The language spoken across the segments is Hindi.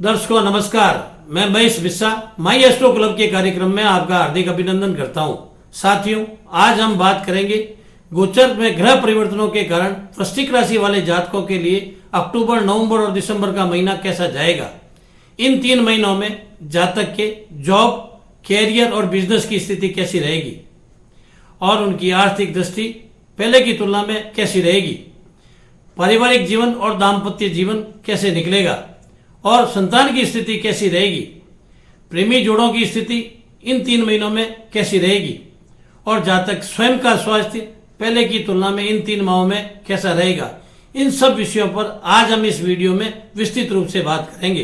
दर्शकों नमस्कार, मैं महेश बिस्सा माई एस्ट्रो क्लब के कार्यक्रम में आपका हार्दिक अभिनंदन करता हूं। साथियों, आज हम बात करेंगे गोचर में ग्रह परिवर्तनों के कारण वृश्चिक राशि वाले जातकों के लिए अक्टूबर, नवंबर और दिसंबर का महीना कैसा जाएगा। इन 3 महीनों में जातक के जॉब, कैरियर और बिजनेस की स्थिति कैसी रहेगी और उनकी आर्थिक दृष्टि पहले की तुलना में कैसी रहेगी। पारिवारिक जीवन और दाम्पत्य जीवन कैसे निकलेगा और संतान की स्थिति कैसी रहेगी। प्रेमी जोड़ों की स्थिति इन 3 महीनों में कैसी रहेगी और जातक स्वयं का स्वास्थ्य पहले की तुलना में इन 3 माहों में कैसा रहेगा। इन सब विषयों पर आज हम इस वीडियो में विस्तृत रूप से बात करेंगे।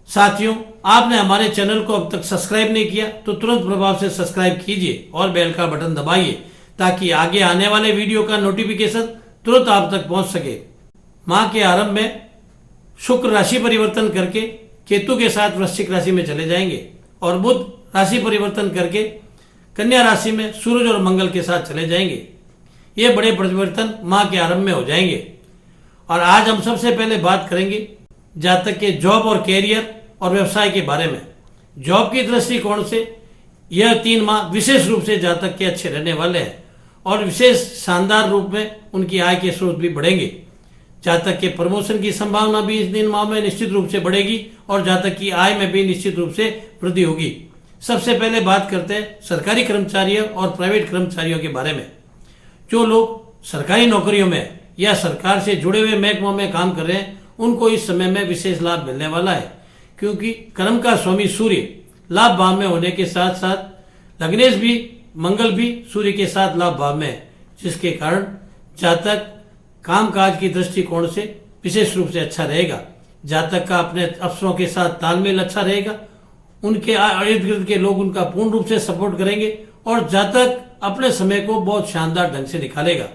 साथियों, आपने हमारे चैनल को अब तक सब्सक्राइब नहीं किया तो तुरंत प्रभाव से सब्सक्राइब कीजिए और बेल का बटन दबाइए ताकि आगे आने वाले वीडियो का नोटिफिकेशन तुरंत आप तक पहुंच सके। माह के आरंभ में शुक्र राशि परिवर्तन करके केतु के साथ वृश्चिक राशि में चले जाएंगे और बुध राशि परिवर्तन करके कन्या राशि में सूरज और मंगल के साथ चले जाएंगे। ये बड़े परिवर्तन माह के आरंभ में हो जाएंगे। और आज हम सबसे पहले बात करेंगे जातक के जॉब और कैरियर और व्यवसाय के बारे में। जॉब की दृष्टिकोण से यह 3 माह विशेष रूप से जातक के अच्छे रहने वाले हैं और विशेष शानदार रूप में उनकी आय के स्रोत भी बढ़ेंगे। जातक के प्रमोशन की संभावना भी इस 3 माह में निश्चित रूप से बढ़ेगी और जातक की आय में भी निश्चित रूप से वृद्धि होगी। सबसे पहले बात करते हैं सरकारी कर्मचारियों और प्राइवेट कर्मचारियों के बारे में। जो लोग सरकारी नौकरियों में या सरकार से जुड़े हुए महकमों में काम कर रहे हैं उनको इस समय में विशेष लाभ मिलने वाला है, क्योंकि कर्म का स्वामी सूर्य लाभ भाव में होने के साथ साथ लग्नेश भी, मंगल भी सूर्य के साथ लाभ भाव में है, जिसके कारण जातक कामकाज की दृष्टिकोण से विशेष रूप से अच्छा रहेगा। जातक का अपने अफसरों के साथ तालमेल अच्छा रहेगा, उनके इर्द गिर्द के लोग उनका पूर्ण रूप से सपोर्ट करेंगे और जातक अपने समय को बहुत शानदार ढंग से निकालेगा।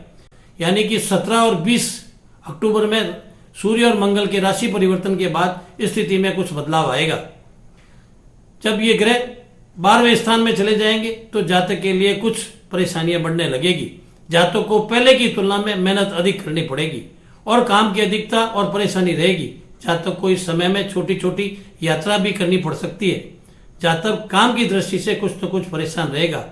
यानी कि 17 और 20 अक्टूबर में सूर्य और मंगल के राशि परिवर्तन के बाद स्थिति में कुछ बदलाव आएगा। जब ये ग्रह 12वें स्थान में चले जाएंगे तो जातक के लिए कुछ परेशानियां बढ़ने लगेगी। जातक को पहले की तुलना में मेहनत अधिक करनी पड़ेगी और काम की अधिकता और परेशानी रहेगी। जातक को इस समय में छोटी छोटी यात्रा भी करनी पड़ सकती है। जातक काम की दृष्टि से कुछ न कुछ परेशान रहेगा,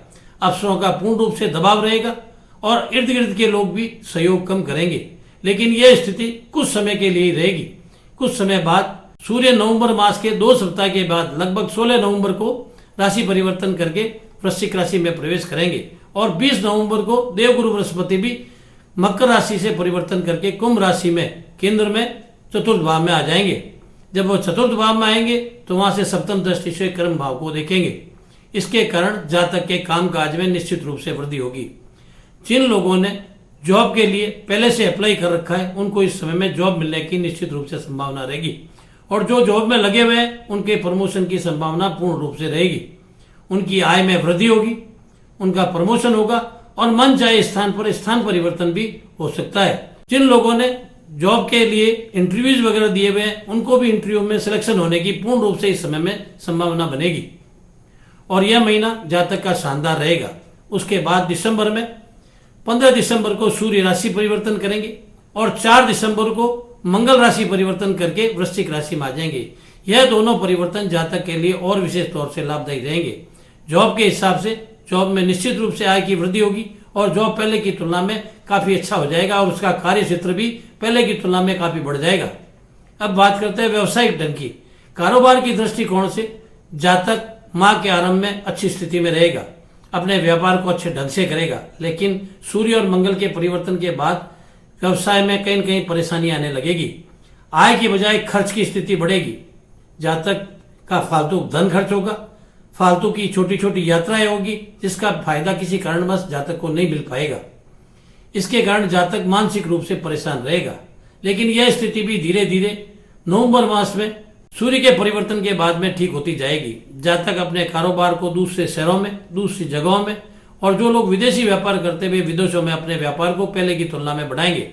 अफसरों का पूर्ण रूप से दबाव रहेगा और इर्द गिर्द के लोग भी सहयोग कम करेंगे। लेकिन यह स्थिति कुछ समय के लिए ही रहेगी। कुछ समय बाद सूर्य नवंबर मास के 2 सप्ताह के बाद लगभग 16 नवंबर को राशि परिवर्तन करके वृश्चिक राशि में प्रवेश करेंगे और 20 नवंबर को देवगुरु बृहस्पति भी मकर राशि से परिवर्तन करके कुंभ राशि में केंद्र में चतुर्थ भाव में आ जाएंगे। जब वो चतुर्थ भाव में आएंगे तो वहां से सप्तम दृष्टि से कर्म भाव को देखेंगे। इसके कारण जातक के कामकाज में निश्चित रूप से वृद्धि होगी। जिन लोगों ने जॉब के लिए पहले से अप्लाई कर रखा है उनको इस समय में जॉब मिलने की निश्चित रूप से संभावना रहेगी और जो जॉब में लगे हुए हैं उनके प्रमोशन की संभावना पूर्ण रूप से रहेगी। उनकी आय में वृद्धि होगी, उनका प्रमोशन होगा और मन चाहे स्थान पर स्थान परिवर्तन भी हो सकता है। जिन लोगों ने जॉब के लिए इंटरव्यूज वगैरह दिए हुए हैं उनको भी इंटरव्यू में सिलेक्शन होने की पूर्ण रूप से इस समय में संभावना बनेगी और यह महीना जातक का शानदार रहेगा। उसके बाद दिसंबर में 15 दिसंबर को सूर्य राशि परिवर्तन करेंगे और 4 दिसंबर को मंगल राशि परिवर्तन करके वृश्चिक राशि में आ जाएंगे। यह दोनों परिवर्तन जातक के लिए और विशेष तौर से लाभदायी रहेंगे। जॉब के हिसाब से जॉब में निश्चित रूप से आय की वृद्धि होगी और जॉब पहले की तुलना में काफी अच्छा हो जाएगा और उसका कार्य क्षेत्र भी पहले की तुलना में काफी बढ़ जाएगा। अब बात करते हैं व्यवसायिक ढंग की। कारोबार की दृष्टिकोण से जातक माह के आरंभ में अच्छी स्थिति में रहेगा, अपने व्यापार को अच्छे ढंग से करेगा। लेकिन सूर्य और मंगल के परिवर्तन के बाद व्यवसाय में कहीं न कहीं परेशानी आने लगेगी। आय की बजाय खर्च की स्थिति बढ़ेगी। जातक का फालतू धन खर्च होगा, फालतू की छोटी छोटी यात्राएं होगी जिसका फायदा किसी कारणवश जातक को नहीं मिल पाएगा। इसके कारण जातक मानसिक रूप से परेशान रहेगा। लेकिन यह स्थिति भी धीरे धीरे नवंबर मास में सूर्य के परिवर्तन के बाद में ठीक होती जाएगी। जातक अपने कारोबार को दूसरे शहरों में, दूसरी जगहों में और जो लोग विदेशी व्यापार करते हुए विदेशों में अपने व्यापार को पहले की तुलना में बढ़ाएंगे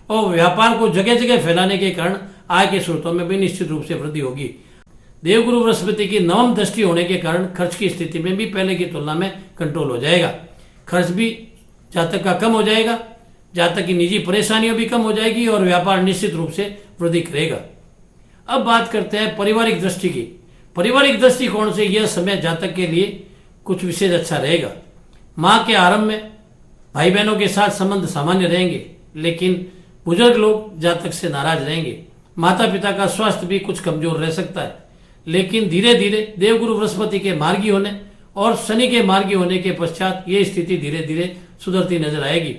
और व्यापार को जगह जगह फैलाने के कारण आय के स्रोतों में भी निश्चित रूप से वृद्धि होगी। देवगुरु बृहस्पति की 9वीं दृष्टि होने के कारण खर्च की स्थिति में भी पहले की तुलना में कंट्रोल हो जाएगा। खर्च भी जातक का कम हो जाएगा, जातक की निजी परेशानियां भी कम हो जाएगी और व्यापार निश्चित रूप से वृद्धि करेगा। अब बात करते हैं पारिवारिक दृष्टि की। पारिवारिक दृष्टिकोण से यह समय जातक के लिए कुछ विशेष अच्छा रहेगा। माँ के आरंभ में भाई बहनों के साथ संबंध सामान्य रहेंगे, लेकिन बुजुर्ग लोग जातक से नाराज रहेंगे। माता पिता का स्वास्थ्य भी कुछ कमजोर रह सकता है, लेकिन धीरे धीरे देवगुरु बृहस्पति के मार्गी होने और शनि के मार्गी होने के पश्चात ये स्थिति धीरे धीरे सुधरती नजर आएगी।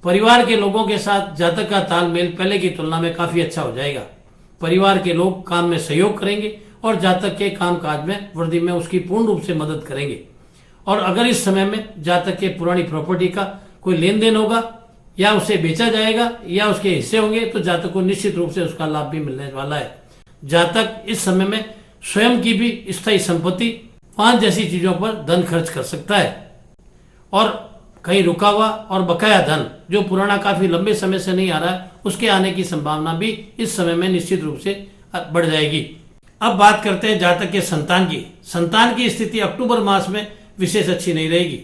परिवार के लोगों के साथ जातक का तालमेल पहले की तुलना में काफी अच्छा हो जाएगा। परिवार के लोग काम में सहयोग करेंगे और जातक के कामकाज में वृद्धि में उसकी पूर्ण रूप से मदद करेंगे। और अगर इस समय में जातक के पुरानी प्रॉपर्टी का कोई लेन देन होगा या उसे बेचा जाएगा या उसके हिस्से होंगे तो जातक को निश्चित रूप से उसका लाभ भी मिलने वाला है। जातक इस समय में स्वयं की भी स्थायी संपत्ति, वाहन जैसी चीजों पर धन खर्च कर सकता है और कहीं रुका हुआ और बकाया धन जो पुराना काफी लंबे समय से नहीं आ रहा है उसके आने की संभावना भी इस समय में निश्चित रूप से बढ़ जाएगी। अब बात करते हैं जातक के संतान की। संतान की स्थिति अक्टूबर मास में विशेष अच्छी नहीं रहेगी।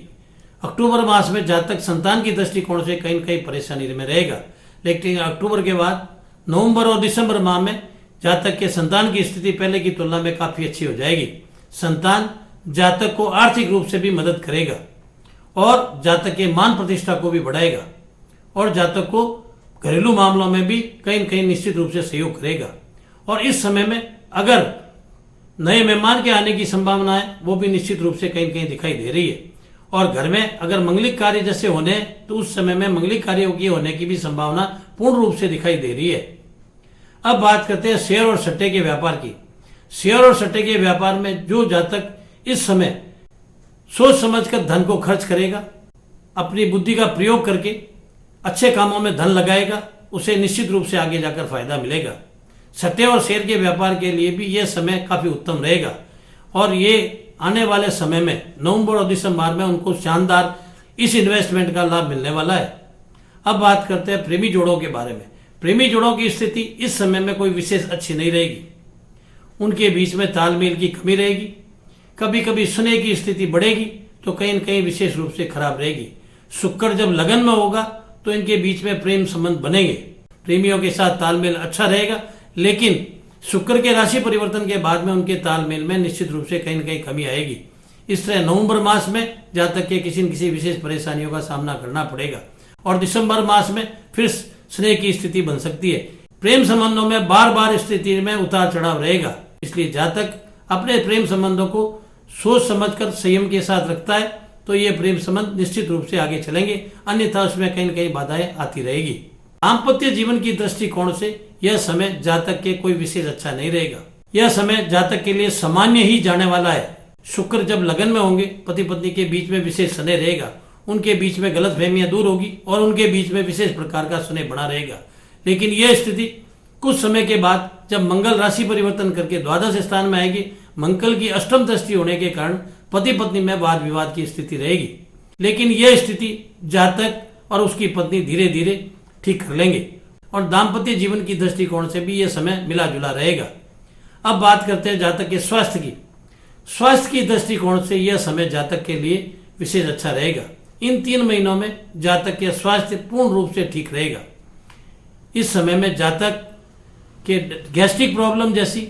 अक्टूबर मास में जातक संतान की दृष्टिकोण से कहीं न कहीं परेशानी में रहेगा, लेकिन अक्टूबर के बाद नवंबर और दिसंबर माह में जातक के संतान की स्थिति पहले की तुलना में काफी अच्छी हो जाएगी। संतान जातक को आर्थिक रूप से भी मदद करेगा और जातक के मान प्रतिष्ठा को भी बढ़ाएगा और जातक को घरेलू मामलों में भी कहीं न कहीं निश्चित रूप से सहयोग करेगा। और इस समय में अगर नए मेहमान के आने की संभावना है वो भी निश्चित रूप से कहीं न कहीं दिखाई दे रही है। और घर में अगर मंगलिक कार्य जैसे होने तो उस समय में मंगलिक कार्यों की होने की भी संभावना पूर्ण रूप से दिखाई दे रही है। अब बात करते हैं शेयर और सट्टे के व्यापार की। शेयर और सट्टे के व्यापार में जो जातक इस समय सोच समझकर धन को खर्च करेगा, अपनी बुद्धि का प्रयोग करके अच्छे कामों में धन लगाएगा, उसे निश्चित रूप से आगे जाकर फायदा मिलेगा। सट्टे और शेयर के व्यापार के लिए भी यह समय काफी उत्तम रहेगा और ये आने वाले समय में नवंबर और दिसंबर में उनको शानदार इस इन्वेस्टमेंट का लाभ मिलने वाला है। अब बात करते हैं प्रेमी जोड़ों के बारे में। प्रेमी जोड़ों की स्थिति इस समय में कोई विशेष अच्छी नहीं रहेगी। उनके बीच में तालमेल की कमी रहेगी। कभी कभी स्नेह की स्थिति बढ़ेगी तो कहीं न कहीं विशेष रूप से खराब रहेगी। शुक्र जब लगन में होगा तो इनके बीच में प्रेम संबंध बनेंगे। प्रेमियों के साथ तालमेल अच्छा रहेगा, लेकिन शुक्र के राशि परिवर्तन के बाद में उनके तालमेल में निश्चित रूप से कहीं न कहीं कमी आएगी। इस तरह नवंबर मास में जातक के किसी न किसी विशेष परेशानियों का सामना करना पड़ेगा और दिसंबर मास में फिर स्नेह की स्थिति बन सकती है। प्रेम संबंधों में बार बार स्थिति में उतार चढ़ाव रहेगा, इसलिए जातक अपने प्रेम संबंधों को सोच समझकर संयम के साथ रखता है तो ये प्रेम संबंध निश्चित रूप से आगे चलेंगे, अन्यथा उसमें कहीं न कहीं बाधाएं आती रहेगी। दाम्पत्य जीवन की दृष्टिकोण से यह समय जातक के कोई विशेष अच्छा नहीं रहेगा। यह समय जातक के लिए सामान्य ही जाने वाला है। शुक्र जब लगन में होंगे पति पत्नी के बीच में विशेष स्नेह रहेगा, उनके बीच में गलतफहमियां दूर होगी और उनके बीच में विशेष प्रकार का स्नेह बना रहेगा। लेकिन यह स्थिति कुछ समय के बाद जब मंगल राशि परिवर्तन करके द्वादश स्थान में आएगी, मंगल की अष्टम दृष्टि होने के कारण पति पत्नी में वाद विवाद की स्थिति रहेगी। लेकिन यह स्थिति जातक और उसकी पत्नी धीरे धीरे ठीक कर लेंगे और दाम्पत्य जीवन की दृष्टिकोण से भी यह समय मिला जुला रहेगा। अब बात करते हैं जातक के स्वास्थ्य की। स्वास्थ्य की दृष्टिकोण से यह समय जातक के लिए विशेष अच्छा रहेगा। इन 3 महीनों में जातक के स्वास्थ्य पूर्ण रूप से ठीक रहेगा। इस समय में जातक के गैस्ट्रिक प्रॉब्लम जैसी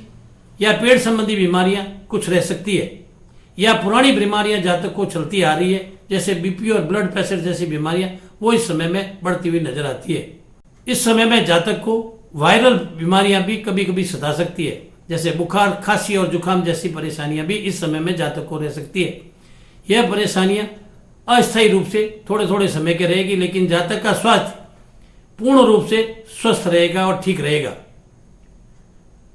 या पेट संबंधी बीमारियां कुछ रह सकती है या पुरानी बीमारियां जातक को चलती आ रही है जैसे बीपी और ब्लड प्रेशर जैसी बीमारियां वो इस समय में बढ़ती हुई नजर आती है। इस समय में जातक को वायरल बीमारियां भी कभी कभी सता सकती है, जैसे बुखार, खांसी और जुकाम जैसी परेशानियां भी इस समय में जातक को रह सकती है। यह परेशानियां अस्थायी रूप से थोड़े थोड़े समय के रहेगी, लेकिन जातक का स्वास्थ्य पूर्ण रूप से स्वस्थ रहेगा और ठीक रहेगा।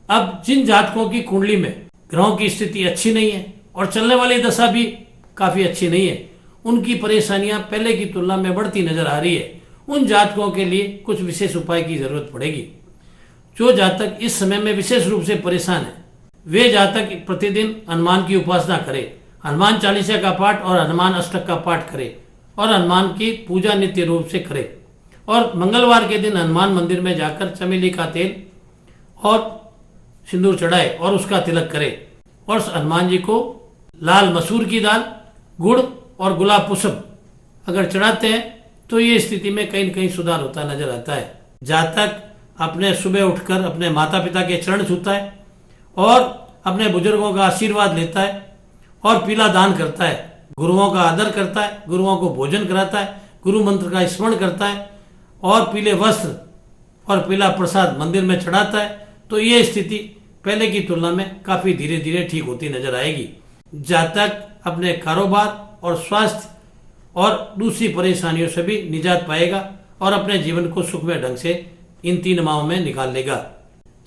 अब जिन जातकों की कुंडली में ग्रहों की स्थिति अच्छी नहीं है और चलने वाली दशा भी काफी अच्छी नहीं है, उनकी परेशानियां पहले की तुलना में बढ़ती नजर आ रही है। उन जातकों के लिए कुछ विशेष उपाय की जरूरत पड़ेगी। जो जातक इस समय में विशेष रूप से परेशान है वे जातक प्रतिदिन हनुमान की उपासना करें, हनुमान चालीसा का पाठ और हनुमान अष्टक का पाठ करें और हनुमान की पूजा नित्य रूप से करें और मंगलवार के दिन हनुमान मंदिर में जाकर चमेली का तेल और सिंदूर चढ़ाए और उसका तिलक करे और हनुमान जी को लाल मसूर की दाल, गुड़ और गुलाब पुष्प अगर चढ़ाते हैं तो ये स्थिति में कहीं न कहीं सुधार होता नजर आता है। जातक अपने सुबह उठकर अपने माता पिता के चरण छूता है और अपने बुजुर्गों का आशीर्वाद लेता है और पीला दान करता है, गुरुओं का आदर करता है, गुरुओं को भोजन कराता है, गुरु मंत्र का स्मरण करता है और पीले वस्त्र और पीला प्रसाद मंदिर में चढ़ाता है, तो ये स्थिति पहले की तुलना में काफ़ी धीरे धीरे ठीक होती नजर आएगी। जातक अपने कारोबार और स्वास्थ्य और दूसरी परेशानियों से भी निजात पाएगा और अपने जीवन को सुखमय ढंग से इन 3 माहों में निकाल लेगा।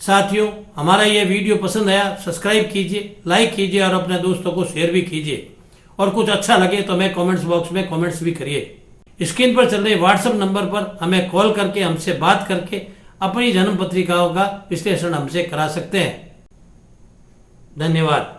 साथियों, हमारा यह वीडियो पसंद आया सब्सक्राइब कीजिए, लाइक कीजिए और अपने दोस्तों को शेयर भी कीजिए और कुछ अच्छा लगे तो हमें कमेंट्स बॉक्स में कमेंट्स भी करिए। स्क्रीन पर चल रहे व्हाट्सएप नंबर पर हमें कॉल करके हमसे बात करके अपनी जन्म पत्रिकाओं का विश्लेषण हमसे करा सकते हैं। धन्यवाद।